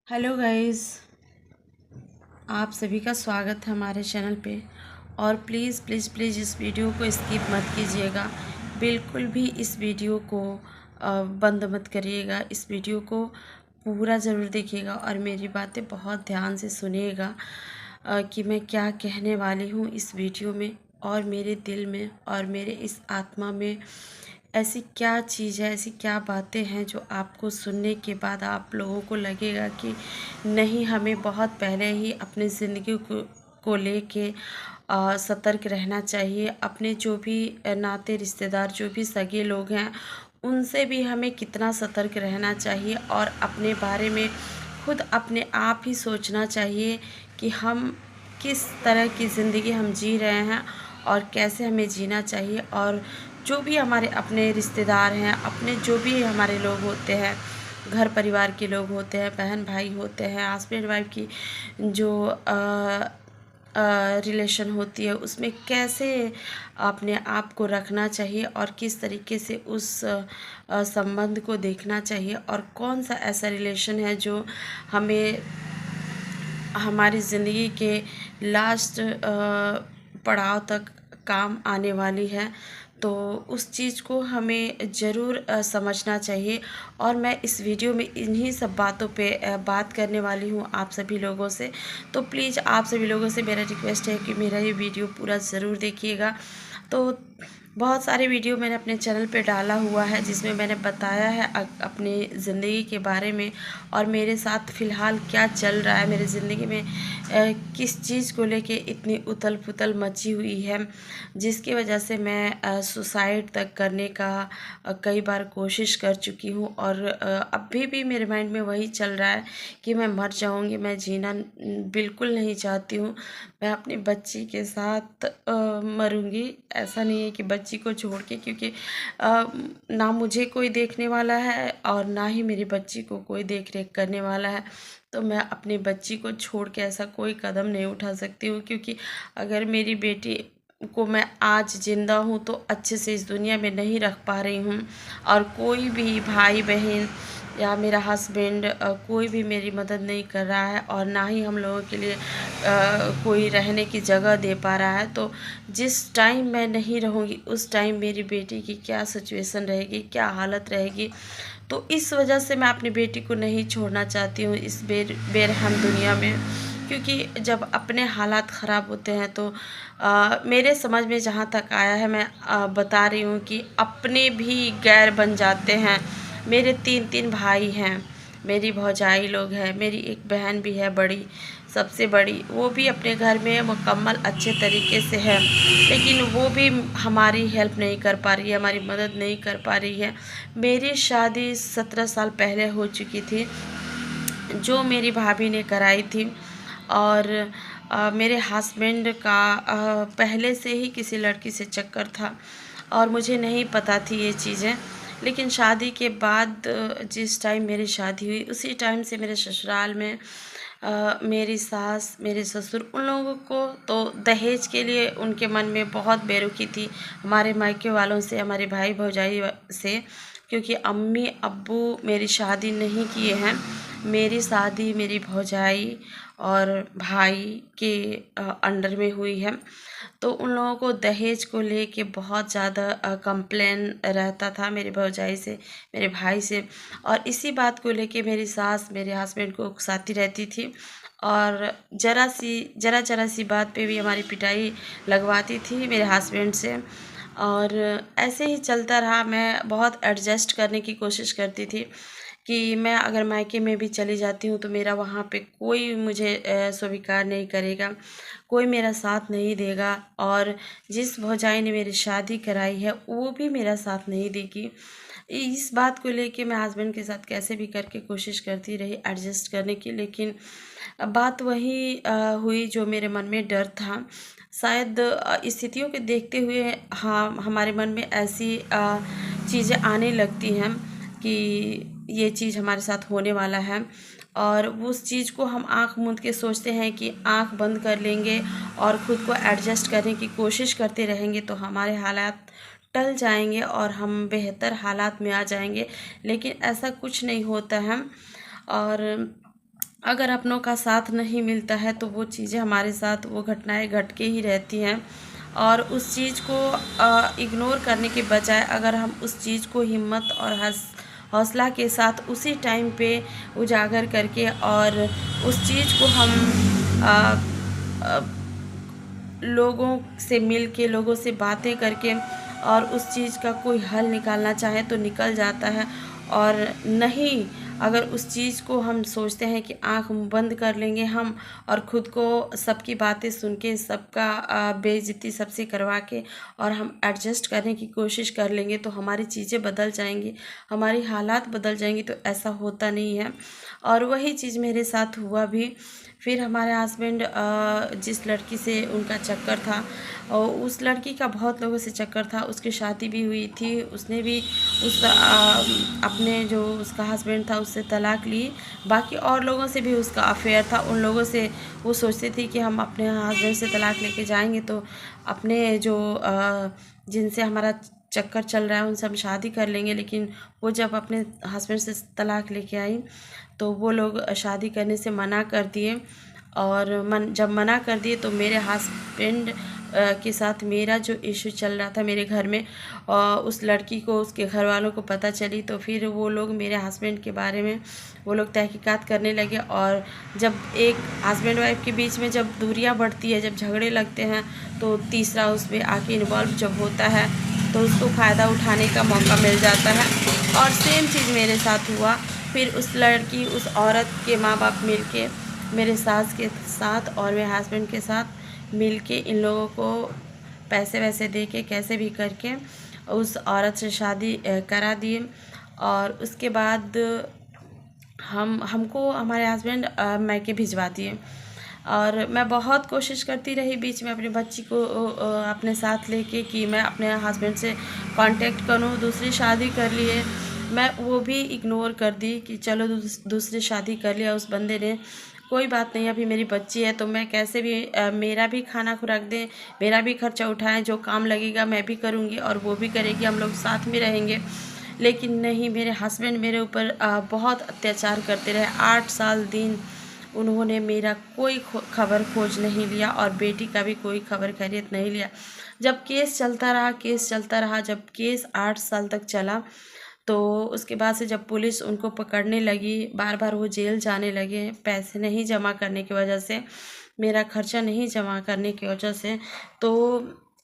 Hello guys, आप सभी का स्वागत है हमारे चैनल पे। और प्लीज़ प्लीज़ प्लीज़ इस वीडियो को स्किप मत कीजिएगा। बिल्कुल भी इस वीडियो को बंद मत करिएगा। इस वीडियो को पूरा ज़रूर देखिएगा और मेरी बातें बहुत ध्यान से सुनिएगा कि मैं क्या कहने वाली हूँ इस वीडियो में। और मेरे दिल में और मेरे इस आत्मा में ऐसी क्या चीज़ है, ऐसी क्या बातें हैं जो आपको सुनने के बाद आप लोगों को लगेगा कि नहीं, हमें बहुत पहले ही अपनी ज़िंदगी को लेके सतर्क रहना चाहिए। अपने जो भी नाते रिश्तेदार, जो भी सगे लोग हैं, उनसे भी हमें कितना सतर्क रहना चाहिए और अपने बारे में खुद अपने आप ही सोचना चाहिए कि हम किस तरह की ज़िंदगी हम जी रहे हैं और कैसे हमें जीना चाहिए। और जो भी हमारे अपने रिश्तेदार हैं, अपने जो भी हमारे लोग होते हैं, घर परिवार के लोग होते हैं, बहन भाई होते हैं, हस्बैंड वाइफ की जो रिलेशन होती है, उसमें कैसे अपने आप को रखना चाहिए और किस तरीके से उस संबंध को देखना चाहिए और कौन सा ऐसा रिलेशन है जो हमें हमारी ज़िंदगी के लास्ट पड़ाव तक काम आने वाली है। तो उस चीज़ को हमें ज़रूर समझना चाहिए। और मैं इस वीडियो में इन्हीं सब बातों पे बात करने वाली हूँ आप सभी लोगों से। तो प्लीज़ आप सभी लोगों से मेरा रिक्वेस्ट है कि मेरा ये वीडियो पूरा ज़रूर देखिएगा। तो बहुत सारे वीडियो मैंने अपने चैनल पे डाला हुआ है जिसमें मैंने बताया है अपनी ज़िंदगी के बारे में और मेरे साथ फ़िलहाल क्या चल रहा है, मेरी ज़िंदगी में किस चीज़ को लेके इतनी उथल पुथल मची हुई है, जिसकी वजह से मैं सुसाइड तक करने का कई बार कोशिश कर चुकी हूँ। और अभी भी मेरे माइंड में वही चल रहा है कि मैं मर जाऊँगी, मैं जीना बिल्कुल नहीं चाहती हूँ। मैं अपनी बच्ची के साथ मरूँगी। ऐसा नहीं है कि बच्ची को छोड़ के, क्योंकि ना मुझे कोई देखने वाला है और ना ही मेरी बच्ची को कोई देख रेख करने वाला है। तो मैं अपनी बच्ची को छोड़ के ऐसा कोई कदम नहीं उठा सकती हूँ, क्योंकि अगर मेरी बेटी को मैं आज ज़िंदा हूँ तो अच्छे से इस दुनिया में नहीं रख पा रही हूँ, और कोई भी भाई बहन या मेरा हस्बैंड कोई भी मेरी मदद नहीं कर रहा है और ना ही हम लोगों के लिए कोई रहने की जगह दे पा रहा है। तो जिस टाइम मैं नहीं रहूँगी उस टाइम मेरी बेटी की क्या सिचुएशन रहेगी, क्या हालत रहेगी। तो इस वजह से मैं अपनी बेटी को नहीं छोड़ना चाहती हूँ इस बेरहम दुनिया में, क्योंकि जब अपने हालात ख़राब होते हैं तो मेरे समझ में जहाँ तक आया है, मैं बता रही हूँ कि अपने भी गैर बन जाते हैं। मेरे 3 भाई हैं, मेरी भौजाई लोग हैं, मेरी एक बहन भी है बड़ी, सबसे बड़ी, वो भी अपने घर में मुकम्मल अच्छे तरीके से है, लेकिन वो भी हमारी हेल्प नहीं कर पा रही है, हमारी मदद नहीं कर पा रही है। मेरी शादी 17 साल पहले हो चुकी थी, जो मेरी भाभी ने कराई थी। और मेरे हस्बैंड का पहले से ही किसी लड़की से चक्कर था और मुझे नहीं पता थी ये चीज़ें। लेकिन शादी के बाद जिस टाइम मेरी शादी हुई उसी टाइम से मेरे ससुराल में मेरी सास, मेरे ससुर, उन लोगों को तो दहेज के लिए उनके मन में बहुत बेरुखी थी हमारे मायके वालों से, हमारे भाई भौजाई से, क्योंकि अम्मी अब्बू मेरी शादी नहीं किए हैं। मेरी शादी मेरी भौजाई और भाई के अंडर में हुई है। तो उन लोगों को दहेज को लेके बहुत ज़्यादा कंप्लेन रहता था मेरे भौजाई से, मेरे भाई से, और इसी बात को लेके मेरी सास मेरे हस्बैंड को उकसाती रहती थी और जरा सी बात पे भी हमारी पिटाई लगवाती थी मेरे हस्बैंड से। और ऐसे ही चलता रहा। मैं बहुत एडजस्ट करने की कोशिश करती थी कि मैं अगर मायके में भी चली जाती हूँ तो मेरा वहाँ पे कोई मुझे स्वीकार नहीं करेगा, कोई मेरा साथ नहीं देगा, और जिस भौजाई ने मेरी शादी कराई है वो भी मेरा साथ नहीं देगी। इस बात को लेके मैं हस्बैंड के साथ कैसे भी करके कोशिश करती रही एडजस्ट करने की, लेकिन बात वही हुई जो मेरे मन में डर था। शायद स्थितियों के देखते हुए हाँ, हमारे मन में ऐसी चीज़ें आने लगती हैं कि ये चीज़ हमारे साथ होने वाला है, और उस चीज़ को हम आँख मूंद के सोचते हैं कि आँख बंद कर लेंगे और ख़ुद को एडजस्ट करने की कोशिश करते रहेंगे तो हमारे हालात टल जाएंगे और हम बेहतर हालात में आ जाएंगे। लेकिन ऐसा कुछ नहीं होता है। और अगर अपनों का साथ नहीं मिलता है तो वो चीज़ें हमारे साथ, वो घटनाएं घट के ही रहती हैं। और उस चीज़ को इग्नोर करने के बजाय अगर हम उस चीज़ को हिम्मत और हौसला के साथ उसी टाइम पे उजागर करके और उस चीज़ को हम अ, अ, लोगों से मिल के, लोगों से बातें करके और उस चीज़ का कोई हल निकालना चाहें तो निकल जाता है। और नहीं, अगर उस चीज़ को हम सोचते हैं कि आँख बंद कर लेंगे हम और ख़ुद को सबकी बातें सुन के, सबका बेइज्जती सबसे करवा के और हम एडजस्ट करने की कोशिश कर लेंगे तो हमारी चीज़ें बदल जाएंगी, हमारी हालात बदल जाएंगी, तो ऐसा होता नहीं है। और वही चीज़ मेरे साथ हुआ भी। फिर हमारे हस्बैंड जिस लड़की से उनका चक्कर था, और उस लड़की का बहुत लोगों से चक्कर था, उसकी शादी भी हुई थी, उसने भी उस अपने जो उसका हस्बैंड था उससे तलाक ली। बाकी और लोगों से भी उसका अफेयर था। उन लोगों से वो सोचती थी कि हम अपने हस्बैंड से तलाक लेके जाएंगे तो अपने जो जिनसे हमारा चक्कर चल रहा है उनसे हम शादी कर लेंगे। लेकिन वो जब अपने हस्बैंड से तलाक लेके आई तो वो लोग शादी करने से मना कर दिए। और जब मना कर दिए तो मेरे हस्बैंड के साथ मेरा जो इशू चल रहा था मेरे घर में, उस लड़की को, उसके घर वालों को पता चली तो फिर वो लोग मेरे हस्बैंड के बारे में वो लोग तहकीकात करने लगे। और जब एक हस्बैंड वाइफ के बीच में जब दूरियां बढ़ती है, जब झगड़े लगते हैं, तो तीसरा उसमें आके इन्वॉल्व जब होता है तो उसको फ़ायदा उठाने का मौका मिल जाता है। और सेम चीज़ मेरे साथ हुआ। फिर उस लड़की, उस औरत के माँ बाप मिलके मेरे सास के साथ और मेरे हस्बैंड के साथ मिलके इन लोगों को पैसे वैसे दे के कैसे भी करके उस औरत से शादी करा दिए। और उसके बाद हमको हमारे हस्बैंड मायके भिजवा दिए। और मैं बहुत कोशिश करती रही बीच में अपनी बच्ची को अपने साथ लेके कि मैं अपने हस्बैंड से कांटेक्ट करूं। दूसरी शादी कर लिए, मैं वो भी इग्नोर कर दी कि चलो दूसरी शादी कर लिया उस बंदे ने, कोई बात नहीं, अभी मेरी बच्ची है तो मैं कैसे भी मेरा भी खाना खुराक दें, मेरा भी खर्चा उठाएं, जो काम लगेगा मैं भी करूँगी और वो भी करेगी, हम लोग साथ में रहेंगे। लेकिन नहीं, मेरे हस्बैंड मेरे ऊपर बहुत अत्याचार करते रहे। 8 साल दिन उन्होंने मेरा कोई खबर खोज नहीं लिया और बेटी का भी कोई खबर खैरियत नहीं लिया। जब केस चलता रहा, जब केस 8 साल तक चला तो उसके बाद से जब पुलिस उनको पकड़ने लगी, बार बार वो जेल जाने लगे, पैसे नहीं जमा करने की वजह से, मेरा खर्चा नहीं जमा करने की वजह से, तो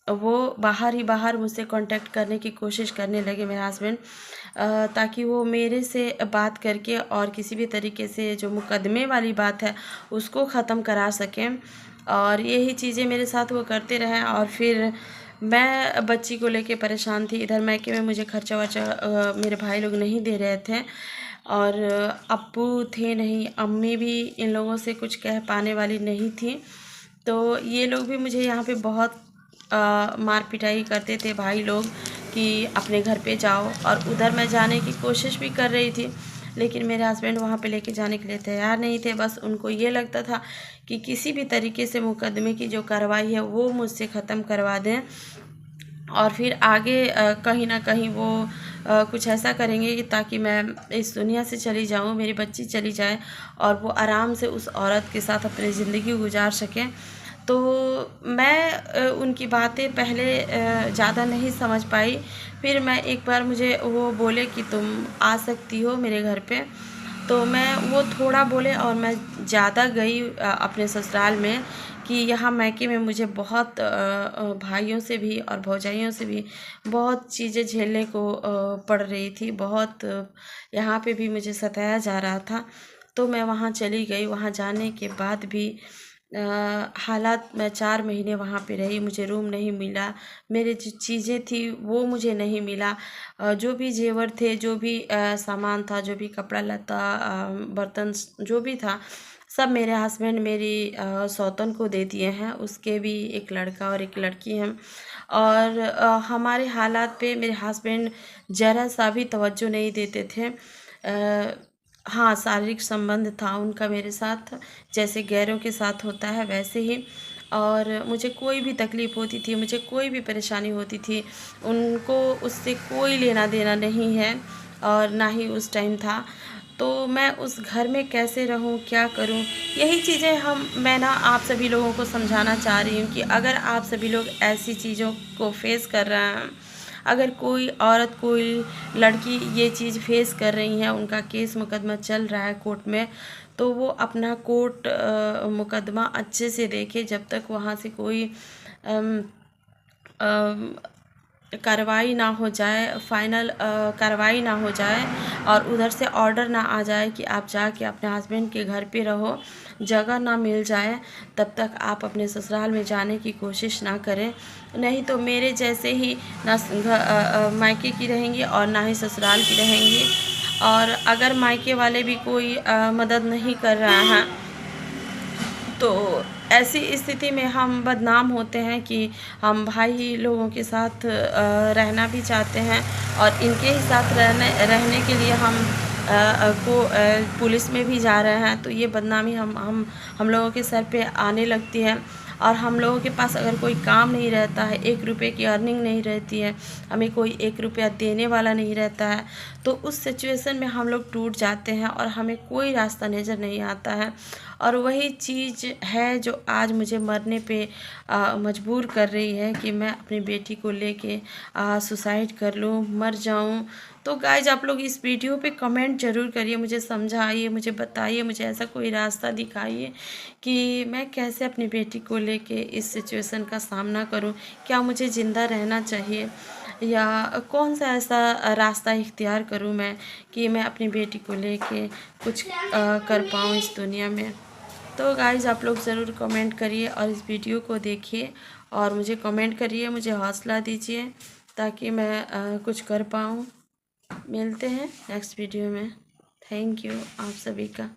वो बाहर ही बाहर मुझसे कांटेक्ट करने की कोशिश करने लगे मेरे हस्बैंड, ताकि वो मेरे से बात करके और किसी भी तरीके से जो मुकदमे वाली बात है उसको ख़त्म करा सकें। और यही चीज़ें मेरे साथ वो करते रहे। और फिर मैं बच्ची को लेके परेशान थी। इधर मायके में मुझे खर्चा वर्चा मेरे भाई लोग नहीं दे रहे थे और अब्बू थे नहीं, अम्मी भी इन लोगों से कुछ कह पाने वाली नहीं थी। तो ये लोग भी मुझे यहाँ पे बहुत मार पिटाई करते थे भाई लोग कि अपने घर पे जाओ। और उधर मैं जाने की कोशिश भी कर रही थी लेकिन मेरे हस्बैंड वहाँ पे लेके जाने के लिए तैयार नहीं थे। बस उनको ये लगता था कि किसी भी तरीके से मुकदमे की जो कार्रवाई है वो मुझसे ख़त्म करवा दें और फिर आगे कहीं ना कहीं वो कुछ ऐसा करेंगे कि ताकि मैं इस दुनिया से चली जाऊँ, मेरी बच्ची चली जाए और वो आराम से उस औरत के साथ अपनी ज़िंदगी गुजार सकें। तो मैं उनकी बातें पहले ज़्यादा नहीं समझ पाई। फिर मैं एक बार, मुझे वो बोले कि तुम आ सकती हो मेरे घर पे, तो मैं वो थोड़ा बोले और मैं ज़्यादा गई अपने ससुराल में कि यहाँ मायके में मुझे बहुत भाइयों से भी और भौजाइयों से भी बहुत चीज़ें झेलने को पड़ रही थी। बहुत यहाँ पे भी मुझे सताया जा रहा था। तो मैं वहाँ चली गई। वहाँ जाने के बाद भी हालात, मैं 4 महीने वहाँ पे रही, मुझे रूम नहीं मिला, मेरी जो चीज़ें थी वो मुझे नहीं मिला। जो भी जेवर थे, जो भी सामान था, जो भी कपड़ा लत्ता, बर्तन जो भी था, सब मेरे हस्बैंड मेरी सौतन को दे दिए हैं। उसके भी एक लड़का और एक लड़की हैं। और हमारे हालात पे मेरे हस्बैंड ज़रा सा भी तवज्जो नहीं देते थे। हाँ, शारीरिक संबंध था उनका मेरे साथ, जैसे गैरों के साथ होता है वैसे ही। और मुझे कोई भी तकलीफ़ होती थी, मुझे कोई भी परेशानी होती थी, उनको उससे कोई लेना देना नहीं है और ना ही उस टाइम था। तो मैं उस घर में कैसे रहूं, क्या करूं? यही चीज़ें मैं ना आप सभी लोगों को समझाना चाह रही हूं कि अगर आप सभी लोग ऐसी चीज़ों को फेस कर रहे हैं, अगर कोई औरत, कोई लड़की ये चीज़ फेस कर रही है, उनका केस मुकदमा चल रहा है कोर्ट में, तो वो अपना कोर्ट मुकदमा अच्छे से देखे। जब तक वहाँ से कोई अम, अम, कार्रवाई ना हो जाए, फाइनल कार्रवाई ना हो जाए और उधर से ऑर्डर ना आ जाए कि आप जाके अपने हस्बैंड के घर पे रहो, जगह ना मिल जाए, तब तक आप अपने ससुराल में जाने की कोशिश ना करें। नहीं तो मेरे जैसे ही ना मायके की रहेंगी और ना ही ससुराल की रहेंगी। और अगर मायके वाले भी कोई मदद नहीं कर रहा है, तो ऐसी स्थिति में हम बदनाम होते हैं कि हम भाई लोगों के साथ रहना भी चाहते हैं और इनके ही साथ रहने के लिए पुलिस में भी जा रहे हैं। तो ये बदनामी हम लोगों के सर पे आने लगती है। और हम लोगों के पास अगर कोई काम नहीं रहता है, 1 रुपये की अर्निंग नहीं रहती है, हमें कोई 1 रुपया देने वाला नहीं रहता है, तो उस सिचुएशन में हम लोग टूट जाते हैं और हमें कोई रास्ता नज़र नहीं आता है। और वही चीज़ है जो आज मुझे मरने पे मजबूर कर रही है कि मैं अपनी बेटी को लेके सुसाइड कर लूँ, मर जाऊँ। तो गाइज आप लोग इस वीडियो पे कमेंट ज़रूर करिए, मुझे समझाइए, मुझे बताइए, मुझे ऐसा कोई रास्ता दिखाइए कि मैं कैसे अपनी बेटी को लेके इस सिचुएशन का सामना करूं। क्या मुझे ज़िंदा रहना चाहिए या कौन सा ऐसा रास्ता इख्तियार करूं मैं कि मैं अपनी बेटी को लेके कुछ कर पाऊं इस दुनिया में। तो गाइज़ आप लोग ज़रूर कमेंट करिए और इस वीडियो को देखिए और मुझे कमेंट करिए, मुझे हौसला दीजिए ताकि मैं कुछ कर पाऊँ। मिलते हैं नेक्स्ट वीडियो में। थैंक यू आप सभी का।